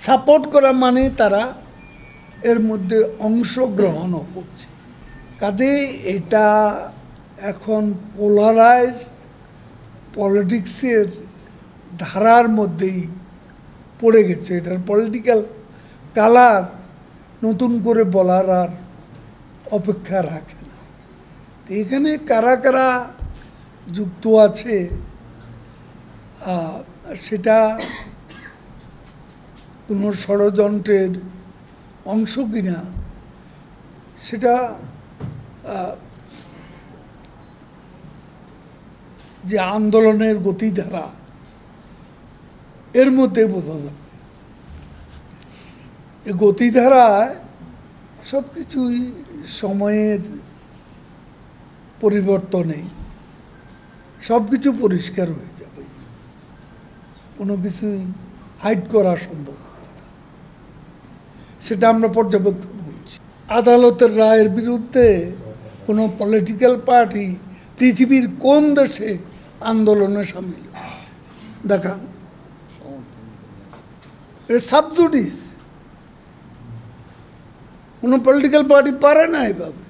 Support করা মানে তারা এর মধ্যে অংশগ্রহণও করছে। কাজেই এটা এখন পোলারাইজ পলিটিক্সের ধারার মধ্যেই পড়ে গেছে। এটার পলিটিক্যাল কালার নতুন করে বলার আর অপেক্ষা রাখে না। এখানে কারা কারা যুক্ত আছে সেটা কোনো ষড়যন্ত্রের অংশ কিনা সেটা যে আন্দোলনের গতিধারা এর মধ্যে বোঝা যাবে। এই গতিধারায় সব কিছুই সময়ের পরিবর্তনেই সব কিছু পরিষ্কার হয়ে যাবে, কোনো কিছুই হাইড করা সম্ভব হবে না। সেটা আমরা পর্যবেক্ষণ করছি। আদালতের রায়ের বিরুদ্ধে কোনো পলিটিক্যাল পার্টি পৃথিবীর কোন দেশে আন্দোলনে সামিল দেখান? এটা সাবজুডিস, কোনো পলিটিক্যাল পার্টি পারে না এভাবে।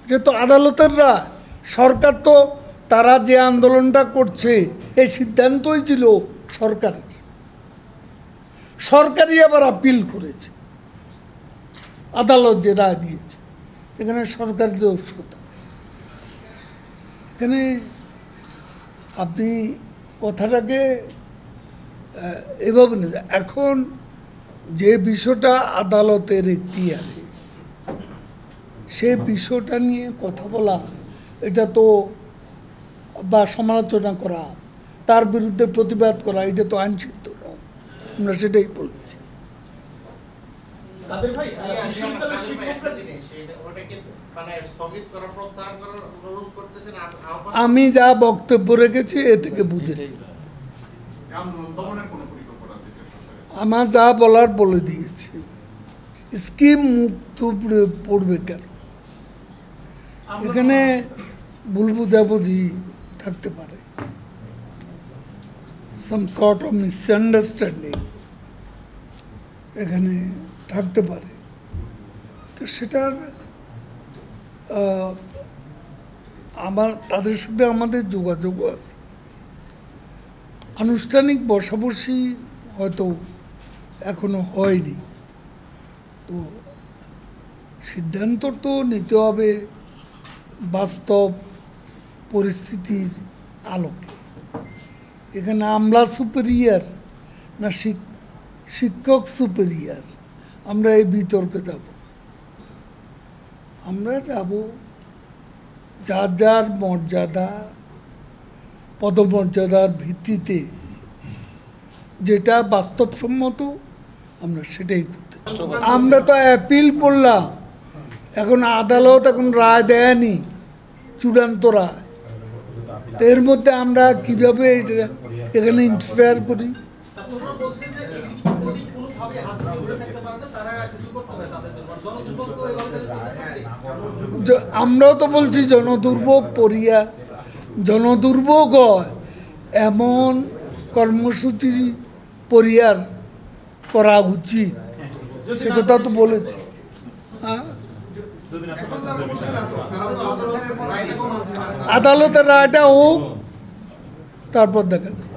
এটা তো আদালতের রায়। সরকার তো তারা যে আন্দোলনটা করছে এই সিদ্ধান্তই ছিল সরকারের, সরকারই আবার আপিল করেছে, আদালত যে রায় দিয়েছে এখানে সরকারের দোষ কোথায়? এখানে আপনি কথাটাকে এভাবে নিতে, এখন যে বিষয়টা আদালতের এখতিয়ারে সে বিষয়টা নিয়ে কথা বলা, এটা তো বা সমালোচনা করা, তার বিরুদ্ধে প্রতিবাদ করা, এটা তো আইনসিদ্ধ নয়। আমরা সেটাই বলছি। আমি যা বক্তব্য রেখেছি এ থেকে বুঝে নেই, আমার যা বলার বলে দিয়েছি। স্কিম মুক্ত পড়বে কেন? এখানে ভুল বুঝাবুঝি থাকতে পারে, সাম সর্ট অফ মিসআন্ডারস্ট্যান্ডিং এখানে থাকতে পারে। তো সেটার তাদের সাথে আমাদের যোগাযোগও আছে। আনুষ্ঠানিক বসাবসি হয়তো এখনো হয়নি, তো সিদ্ধান্ত তো নিতে হবে বাস্তব পরিস্থিতির আলোকে। এখানে আমলা সুপেরিয়ার না শিক্ষক সুপেরিয়ার, আমরা এই বিতর্কে যাব। আমরা যাব যার যার মর্যাদা পদমর্যাদার ভিত্তিতে যেটা বাস্তবসম্মত আমরা সেটাই করতে। আমরা তো অ্যাপিল করলাম, এখন আদালত এখন রায় দেয়নি, চূড়ান্ত রায়। তো এর মধ্যে আমরা কিভাবে এখানে ইন্টারফেয়ার করি? আমরাও তো বলছি জনদুর্ভোগ পড়িয়া, জনদুর্ভোগ হয় এমন কর্মসূচি পরিহার করা উচিত, সে কথা তো বলেছি। আদালতের রায়টা হোক, তারপর দেখা যাবে।